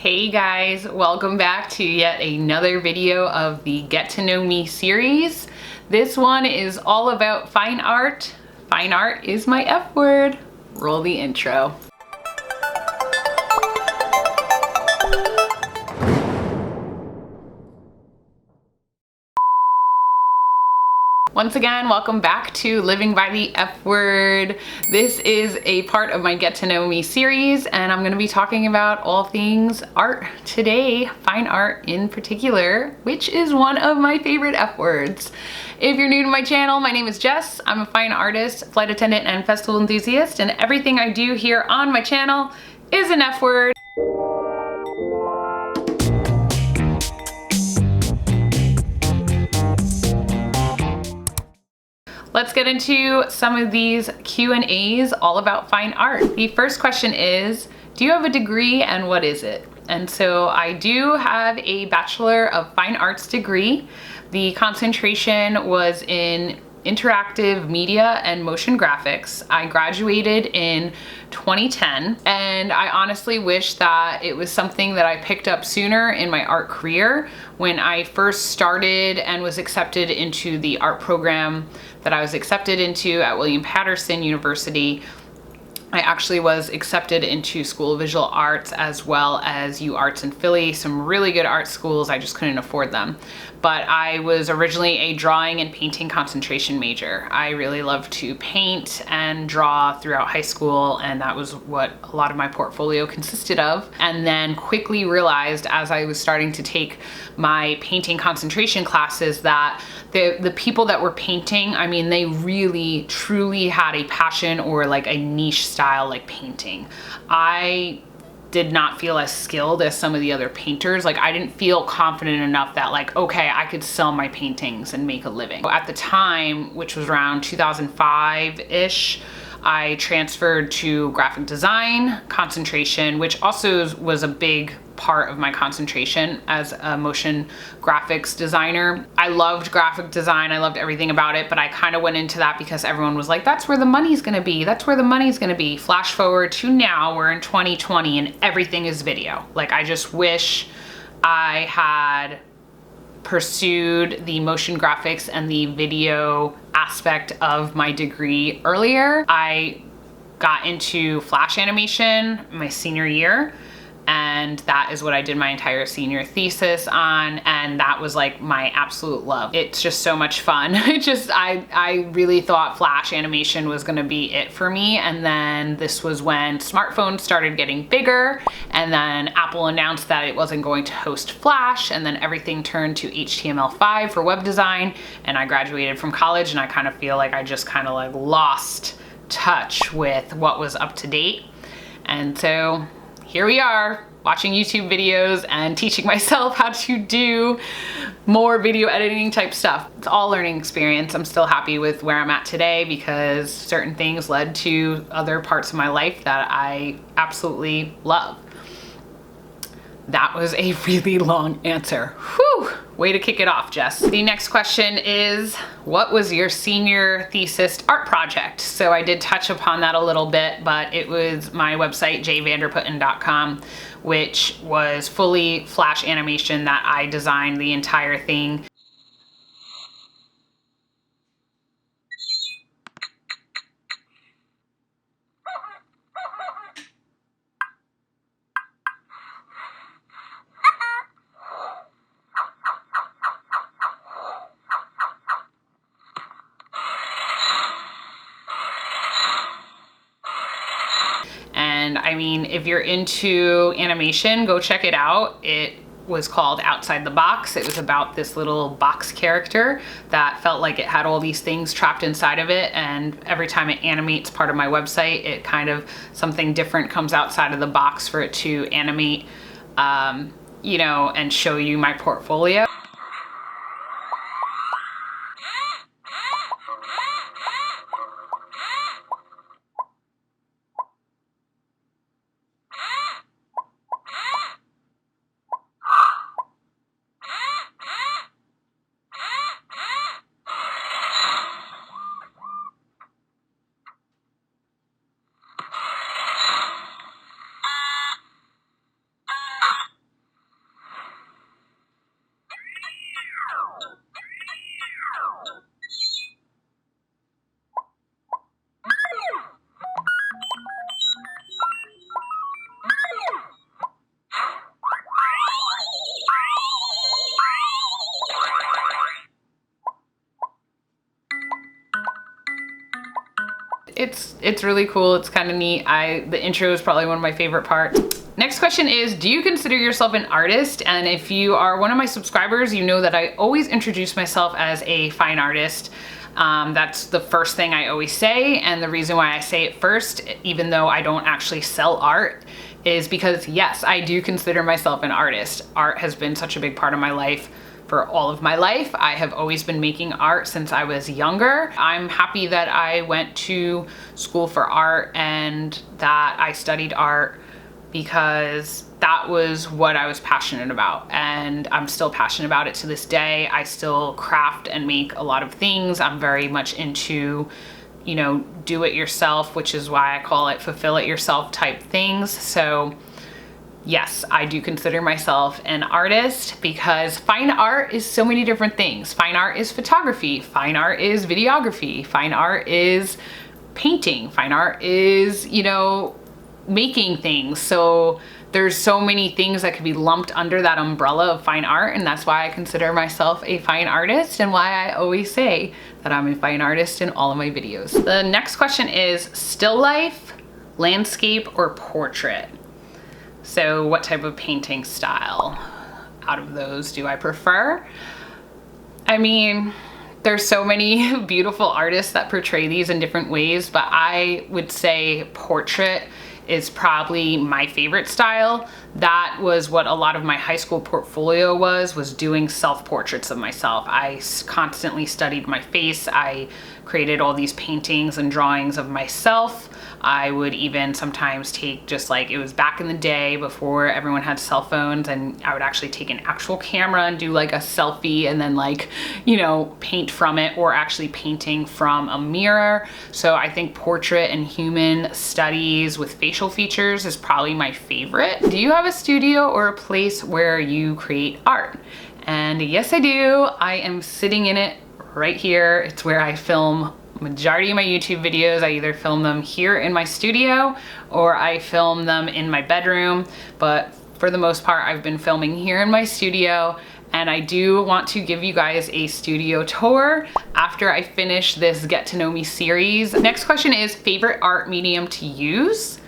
Hey guys, welcome back to yet another video of the Get to Know Me series. This one is all about fine art. Fine art is my F word. Roll the intro. Once again, welcome back to Living by the F Word. This is a part of my Get to Know Me series, and I'm gonna be talking about all things art today, fine art in particular, which is one of my favorite F words. If you're new to my channel, my name is Jess. I'm a fine artist, flight attendant, and festival enthusiast, and everything I do here on my channel is an F word. Let's get into some of these Q&As all about fine art. The first question is, do you have a degree and what is it? And so I do have a Bachelor of Fine Arts degree. The concentration was in interactive media and motion graphics. I graduated in 2010, and I honestly wish that it was something that I picked up sooner in my art career. When I first started and was accepted into the art program that I was accepted into at William Patterson University, I actually was accepted into School of Visual Arts as well as UArts in Philly, some really good art schools. I just couldn't afford them. But I was originally a drawing and painting concentration major. I really loved to paint and draw throughout high school, and that was what a lot of my portfolio consisted of. And then quickly realized as I was starting to take my painting concentration classes that the people that were painting, I mean, they really truly had a passion or like a niche style like painting. I did not feel as skilled as some of the other painters. Like, I didn't feel confident enough that like, okay, I could sell my paintings and make a living. At the time, which was around 2005-ish, I transferred to graphic design concentration, which also was a big part of my concentration as a motion graphics designer. I loved graphic design. I loved everything about it, but I kind of went into that because everyone was like, that's where the money's gonna be. That's where the money's gonna be. Flash forward to now, we're in 2020 and everything is video. Like, I just wish I had pursued the motion graphics and the video aspect of my degree earlier. I got into Flash animation my senior year, and that is what I did my entire senior thesis on, and that was like my absolute love. It's just so much fun. I really thought Flash animation was gonna be it for me, and then this was when smartphones started getting bigger, and then Apple announced that it wasn't going to host Flash, and then everything turned to HTML5 for web design, and I graduated from college, and I kind of feel like I just kind of like lost touch with what was up to date. And so here we are, watching YouTube videos and teaching myself how to do more video editing type stuff. It's all learning experience. I'm still happy with where I'm at today because certain things led to other parts of my life that I absolutely love. That was a really long answer. Whew, way to kick it off, Jess. The next question is, what was your senior thesis art project? So I did touch upon that a little bit, but it was my website, jvanderputten.com, which was fully Flash animation that I designed the entire thing. And I mean, if you're into animation, go check it out. It was called Outside the Box. It was about this little box character that felt like it had all these things trapped inside of it, and every time it animates part of my website, it kind of, something different comes outside of the box for it to animate, you know, and show you my portfolio. it's really cool. It's kind of neat. The intro is probably one of my favorite parts. Next question is, do you consider yourself an artist? And if you are one of my subscribers, you know that I always introduce myself as a fine artist. That's the first thing I always say, and the reason why I say it first, even though I don't actually sell art, is because yes, I do consider myself an artist. Art has been such a big part of my life for all of my life. I have always been making art since I was younger. I'm happy that I went to school for art and that I studied art, because that was what I was passionate about, and I'm still passionate about it to this day. I still craft and make a lot of things. I'm very much into, you know, do it yourself, which is why I call it fulfill it yourself type things. So yes, I do consider myself an artist, because fine art is so many different things. Fine art is photography, fine art is videography, fine art is painting, fine art is, you know, making things. So there's so many things that could be lumped under that umbrella of fine art, and that's why I consider myself a fine artist, and why I always say that I'm a fine artist in all of my videos. The next question is still life, landscape, or portrait? So what type of painting style out of those do I prefer? I mean, there's so many beautiful artists that portray these in different ways, but I would say portrait is probably my favorite style. That was what a lot of my high school portfolio was doing self-portraits of myself. I constantly studied my face. I created all these paintings and drawings of myself. I would even sometimes take, just like, it was back in the day before everyone had cell phones, and I would actually take an actual camera and do like a selfie and then, like, you know, paint from it, or actually painting from a mirror. So I think portrait and human studies with facial features is probably my favorite. Do you have a studio or a place where you create art? And yes, I do. I am sitting in it right here. It's where I film majority of my YouTube videos. I either film them here in my studio or I film them in my bedroom, but for the most part I've been filming here in my studio, and I do want to give you guys a studio tour after I finish this Get to Know Me series. Next question is favorite art medium to use.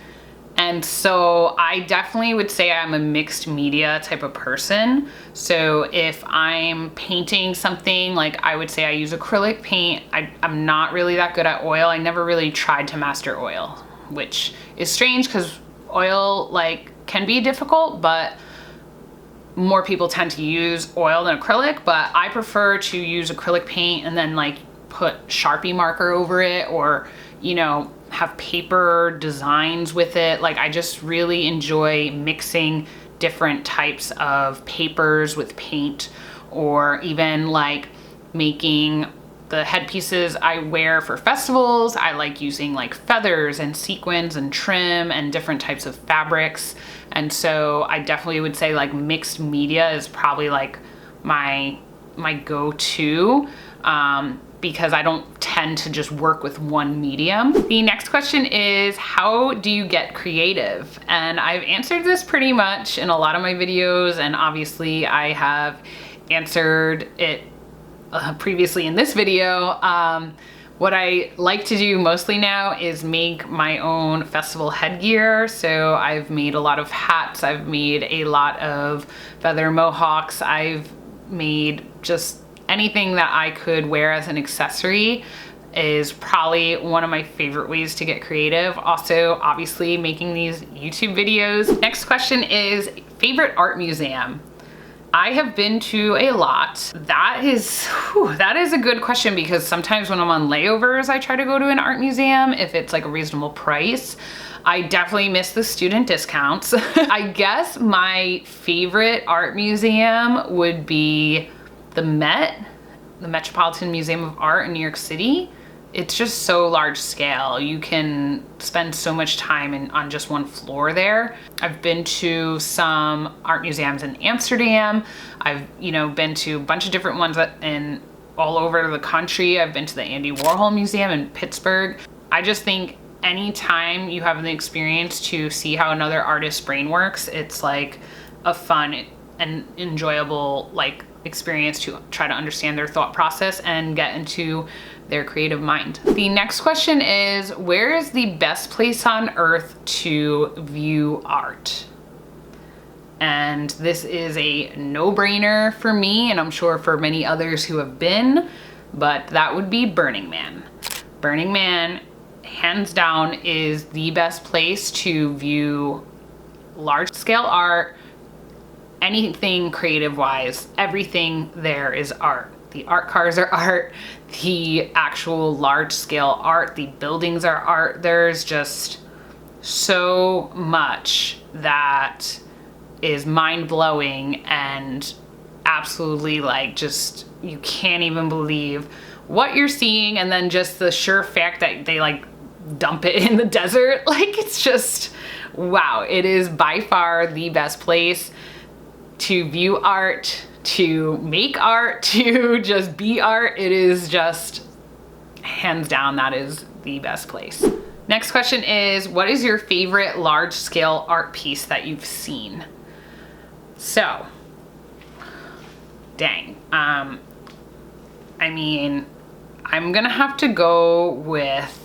And so I definitely would say I'm a mixed media type of person. So if I'm painting something, like, I would say I use acrylic paint. I'm not really that good at oil. I never really tried to master oil, which is strange because oil, like, can be difficult, but more people tend to use oil than acrylic. But I prefer to use acrylic paint and then, like, put Sharpie marker over it, or, you know, have paper designs with it. Like, I just really enjoy mixing different types of papers with paint, or even like making the headpieces I wear for festivals. I like using like feathers and sequins and trim and different types of fabrics. And so I definitely would say like mixed media is probably like my go-to, because I don't tend to just work with one medium. The next question is, how do you get creative? And I've answered this pretty much in a lot of my videos, and obviously I have answered it previously in this video. What I like to do mostly now is make my own festival headgear. So I've made a lot of hats, I've made a lot of feather mohawks, I've made just anything that I could wear as an accessory is probably one of my favorite ways to get creative. Also, obviously, making these YouTube videos. Next question is favorite art museum. I have been to a lot. That is a good question, because sometimes when I'm on layovers, I try to go to an art museum if it's like a reasonable price. I definitely miss the student discounts. I guess my favorite art museum would be the Met, the Metropolitan Museum of Art in New York City. It's just so large scale. You can spend so much time on just one floor there. I've been to some art museums in Amsterdam. I've, you know, been to a bunch of different ones in all over the country. I've been to the Andy Warhol Museum in Pittsburgh. I just think anytime you have the experience to see how another artist's brain works, it's like a fun and enjoyable like experience to try to understand their thought process and get into their creative mind. The next question is, where is the best place on earth to view art? And this is a no-brainer for me, and I'm sure for many others who have been, but that would be Burning Man. Burning Man, hands down, is the best place to view large-scale art, anything creative-wise. Everything there is art. The art cars are art, the actual large-scale art, the buildings are art. There's just so much that is mind-blowing and absolutely like just, you can't even believe what you're seeing, and then just the sheer fact that they like dump it in the desert, like it's just, wow. It is by far the best place to view art, to make art, to just be art. It is just hands down, that is the best place. Next question is, what is your favorite large scale art piece that you've seen? So, dang. I mean, I'm gonna have to go with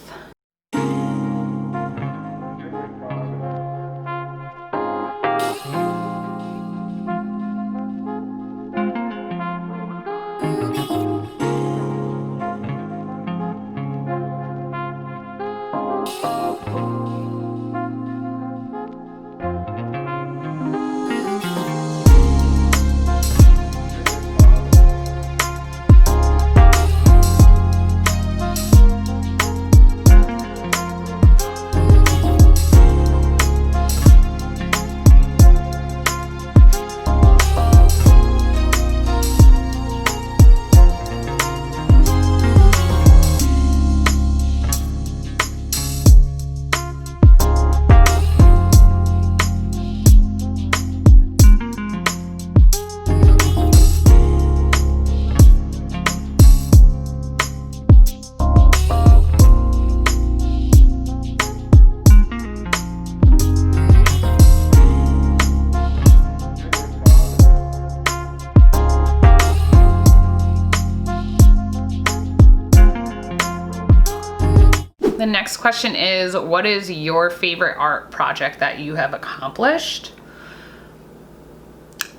the next question is, what is your favorite art project that you have accomplished?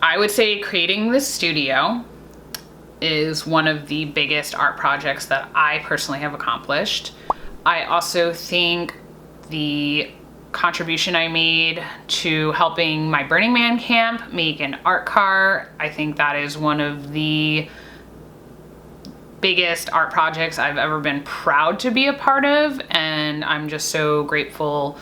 I would say creating this studio is one of the biggest art projects that I personally have accomplished. I also think the contribution I made to helping my Burning Man camp make an art car, I think that is one of the biggest art projects I've ever been proud to be a part of, and I'm just so grateful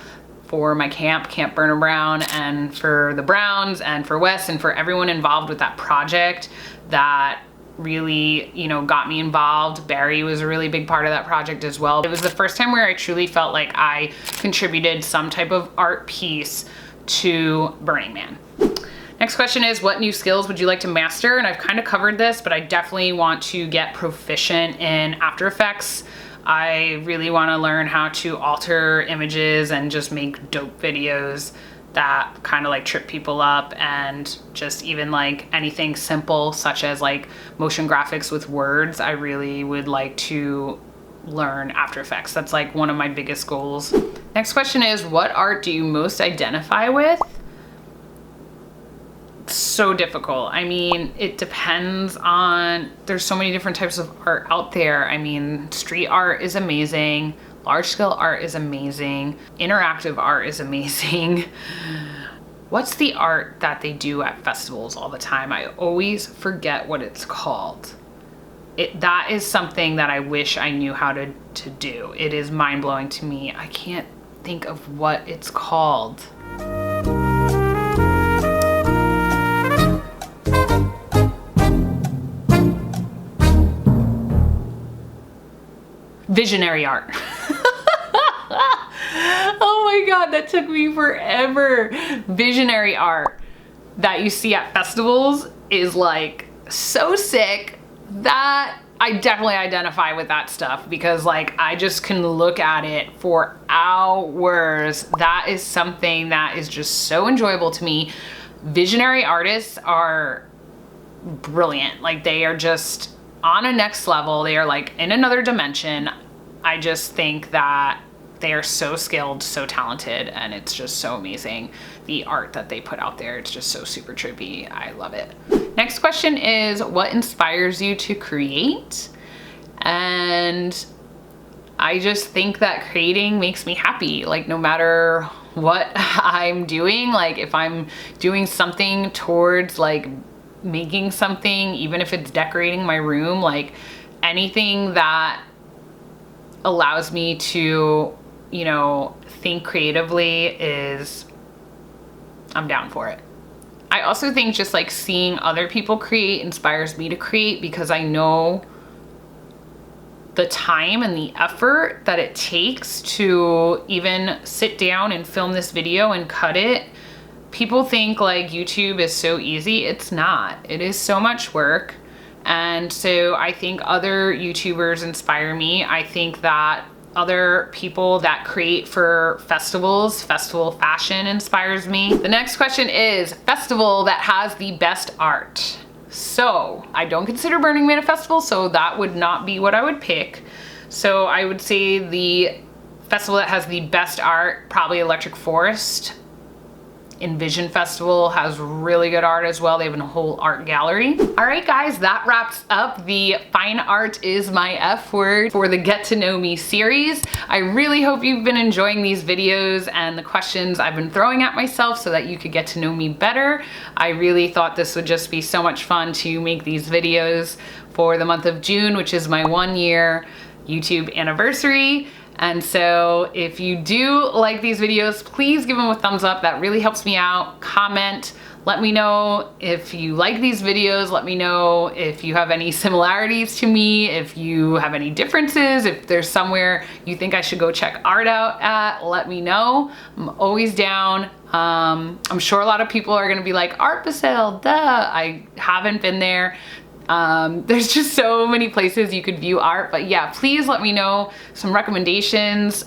for my camp, Camp Burner Brown, and for the Browns, and for Wes, and for everyone involved with that project that really, you know, got me involved. Barry was a really big part of that project as well. It was the first time where I truly felt like I contributed some type of art piece to Burning Man. Next question is, what new skills would you like to master? And I've kind of covered this, but I definitely want to get proficient in After Effects. I really want to learn how to alter images and just make dope videos that kind of like trip people up, and just even like anything simple such as like motion graphics with words. I really would like to learn After Effects. That's like one of my biggest goals. Next question is, what art do you most identify with? So difficult. I mean, it depends on, there's so many different types of art out there. I mean, street art is amazing, large scale art is amazing, interactive art is amazing. What's the art that they do at festivals all the time? I always forget what it's called. That is something that I wish I knew how to do. It is mind-blowing to me. I can't think of what it's called. Visionary art. Oh my God, that took me forever. Visionary art that you see at festivals is like so sick that I definitely identify with that stuff, because like I just can look at it for hours. That is something that is just so enjoyable to me. Visionary artists are brilliant. Like they are just on a next level. They are like in another dimension. I just think that they are so skilled, so talented, and it's just so amazing. The art that they put out there, it's just so super trippy. I love it. Next question is, what inspires you to create? And I just think that creating makes me happy. Like no matter what I'm doing, like if I'm doing something towards like making something, even if it's decorating my room, like anything that allows me to, you know, think creatively I'm down for it. I also think just like seeing other people create inspires me to create, because I know the time and the effort that it takes to even sit down and film this video and cut it. People think like YouTube is so easy. It's not. It is so much work. And so I think other YouTubers inspire me. I think that other people that create for festivals, festival fashion inspires me. The next question is, festival that has the best art. So I don't consider Burning Man a festival, so that would not be what I would pick. So I would say the festival that has the best art, probably Electric Forest. Envision Festival has really good art as well. They have a whole art gallery. All right, guys, that wraps up the Fine Art is My F Word for the Get to Know Me series. I really hope you've been enjoying these videos and the questions I've been throwing at myself so that you could get to know me better. I really thought this would just be so much fun to make these videos for the month of June, which is my 1-year YouTube anniversary. And so if you do like these videos, please give them a thumbs up. That really helps me out. Comment, let me know if you like these videos. Let me know if you have any similarities to me, if you have any differences, if there's somewhere you think I should go check art out at, let me know. I'm always down. I'm sure a lot of people are gonna be like, Art Basel, duh. I haven't been there. There's just so many places you could view art, but yeah, please let me know some recommendations.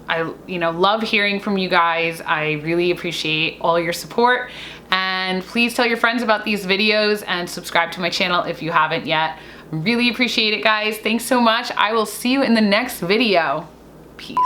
I love hearing from you guys. I really appreciate all your support, and please tell your friends about these videos and subscribe to my channel if you haven't yet. Really appreciate it, guys. Thanks so much. I will see you in the next video. Peace.